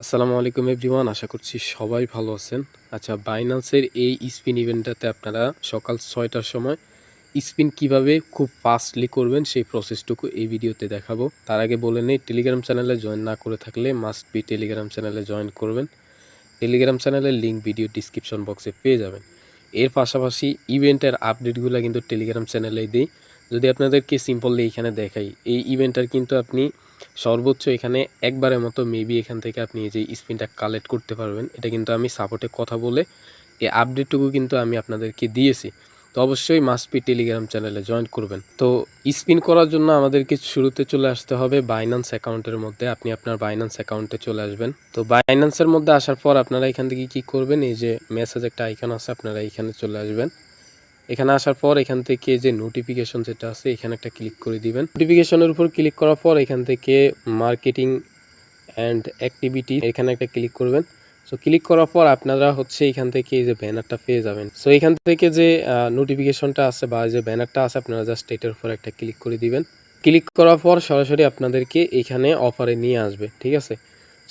আসসালামু আলাইকুম এভরিওয়ান, আশা করছি সবাই ভালো আছেন। আচ্ছা, বাইন্যান্সের এই স্পিন ইভেন্টটাতে আপনারা সকাল ৬টার সময় স্পিন কিভাবে খুব ফাস্টলি করবেন সেই প্রসেসটুকু এই ভিডিওতে দেখাবো। তার আগে বলে নেই, টেলিগ্রাম চ্যানেলে জয়েন না করে থাকলে মাস্ট বি টেলিগ্রাম চ্যানেলে জয়েন করবেন। টেলিগ্রাম চ্যানেলের লিঙ্ক ভিডিও ডিসক্রিপশন বক্সে পেয়ে যাবেন। এর পাশাপাশি ইভেন্টের আপডেটগুলো কিন্তু টেলিগ্রাম চ্যানেলেই দিই। যদি আপনাদেরকে সিম্পলি এখানে দেখাই, এই ইভেন্টটার কিন্তু আপনি সর্বোচ্চ এখানে একবারের মতো মেবি এখান থেকে আপনি এই যে স্পিনটা কালেক্ট করতে পারবেন। এটা কিন্তু আমি সাপোর্টে কথা বলে এই আপডেটটুকু কিন্তু আমি আপনাদেরকে দিয়েছি। তো অবশ্যই মাস্ট বি টেলিগ্রাম চ্যানেলে জয়েন করবেন। তো স্পিন করার জন্য আমাদেরকে শুরুতে চলে আসতে হবে বাইন্যান্স অ্যাকাউন্টের মধ্যে। আপনি আপনার বাইন্যান্স অ্যাকাউন্টে চলে আসবেন। তো বাইন্যান্সের মধ্যে আসার পর আপনারা এখান থেকে কি করবেন, এই যে মেসেজ একটা আইকন আছে, আপনারা এখানে চলে আসবেন। এখানে আসার পর এখান থেকে যে নোটিফিকেশন যেটা আছে এখানে একটা ক্লিক করে দিবেন। নোটিফিকেশনের উপর ক্লিক করার পর এখান থেকে মার্কেটিং অ্যান্ড অ্যাক্টিভিটি এখানে একটা ক্লিক করবেন। সো ক্লিক করার পর আপনারা হচ্ছে এখান থেকে এই যে ব্যানারটা পেয়ে যাবেন। সো এখান থেকে যে নোটিফিকেশনটা আছে বা যে ব্যানারটা আছে আপনারা জাস্ট এটার উপর একটা ক্লিক করে দিবেন। ক্লিক করার পর সরাসরি আপনাদেরকে এখানে অফারে নিয়ে আসবে, ঠিক আছে।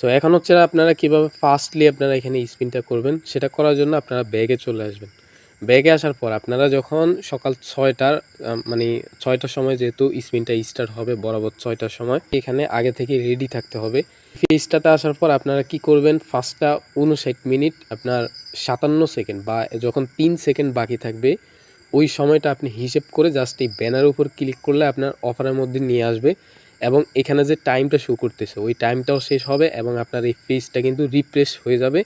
সো এখন হচ্ছে আপনারা কীভাবে ফাস্টলি আপনারা এখানে স্পিনটা করবেন সেটা করার জন্য আপনারা ব্যাগে চলে আসবেন। ব্যাগে আসার পর আপনারা যখন সকাল ৬টার মানে ৬টার সময় যেহেতু স্পিনটা স্টার্ট হবে বরাবর ৬টার সময়, এখানে আগে থেকে রেডি থাকতে হবে। ফেজটাতে আসার পর আপনারা কি করবেন, ফার্স্টটা ৫৯ মিনিট আপনার ৫৭ সেকেন্ড বা যখন ৩ সেকেন্ড বাকি থাকবে ওই সময়টা আপনি হিসেব করে জাস্ট এই ব্যানারের উপর ক্লিক করলে আপনার অফারের মধ্যে নিয়ে আসবে এবং এখানে যে টাইমটা শো করতেছে ওই টাইমটাও শেষ হবে এবং আপনার এই পেজটা কিন্তু রিফ্রেশ হয়ে যাবে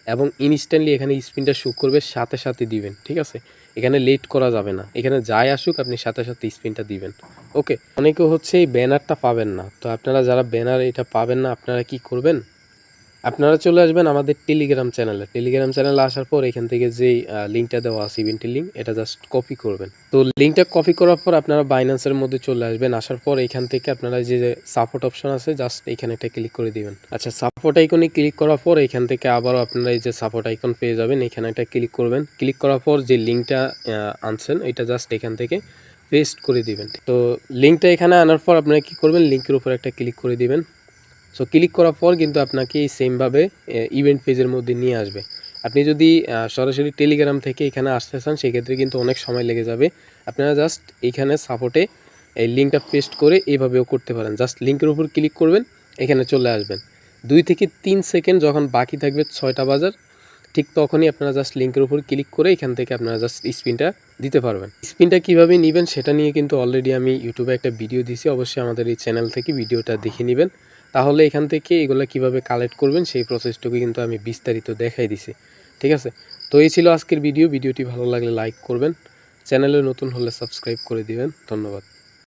এবং ইনস্ট্যান্টলি এখানে স্পিনটা শো করবে, সাথে সাথে দিবেন, ঠিক আছে। এখানে লেট করা যাবে না, এখানে যাই আসুক আপনি সাথে সাথে স্পিনটা দিবেন। ওকে, অনেকে হচ্ছে এই ব্যানারটা পাবেন না। তো আপনারা যারা ব্যানার এটা পাবেন না আপনারা কি করবেন, আপনারা চলে আসবেন আমাদের টেলিগ্রাম চ্যানেলে। টেলিগ্রাম চ্যানেলে আসার পর এখান থেকে যেই লিঙ্কটা দেওয়া আছে ইভেন্টের লিঙ্ক, এটা জাস্ট কপি করবেন। তো লিঙ্কটা কপি করার পর আপনারা বাইন্যান্সের মধ্যে চলে আসবেন। আসার পর এখান থেকে আপনারা যে সাপোর্ট অপশন আছে জাস্ট এখানে একটা ক্লিক করে দিবেন। আচ্ছা, সাপোর্ট আইকনে ক্লিক করার পর এখান থেকে আবারও আপনারা এই যে সাপোর্ট আইকন পেয়ে যাবেন, এখানে একটা ক্লিক করবেন। ক্লিক করার পর যে লিঙ্কটা আনছেন এটা জাস্ট এখান থেকে পেস্ট করে দিবেন। তো লিঙ্কটা এখানে আনার পর আপনারা কি করবেন, লিঙ্কের উপর একটা ক্লিক করে দিবেন। সো ক্লিক করার পর কিন্তু আপনাকে এই সেমভাবে ইভেন্ট পেজের মধ্যে নিয়ে আসবে। আপনি যদি সরাসরি টেলিগ্রাম থেকে এখানে আসতে চান সেক্ষেত্রে কিন্তু অনেক সময় লেগে যাবে। আপনারা জাস্ট এইখানে সাপোর্টে এই লিঙ্কটা পেস্ট করে এইভাবেও করতে পারেন। জাস্ট লিঙ্কের উপর ক্লিক করবেন, এখানে চলে আসবেন। 2 থেকে 3 সেকেন্ড যখন বাকি থাকবে ৬টা বাজার, ঠিক তখনই আপনারা জাস্ট লিঙ্কের উপর ক্লিক করে এখান থেকে আপনারা জাস্ট স্পিনটা দিতে পারবেন। স্পিনটা কীভাবে নেবেন সেটা নিয়ে কিন্তু অলরেডি আমি ইউটিউবে একটা ভিডিও দিয়েছি, অবশ্যই আমাদের এই চ্যানেল থেকে ভিডিওটা দেখে নেবেন। তাহলে এখান থেকে এগুলো কিভাবে কালেক্ট করবেন সেই প্রসেসটুকু কিন্তু আমি বিস্তারিত দেখাই দিছি, ঠিক আছে। তো এই ছিল আজকের ভিডিওটি ভালো লাগলে লাইক করবেন, চ্যানেলে নতুন হলে সাবস্ক্রাইব করে দিবেন। ধন্যবাদ।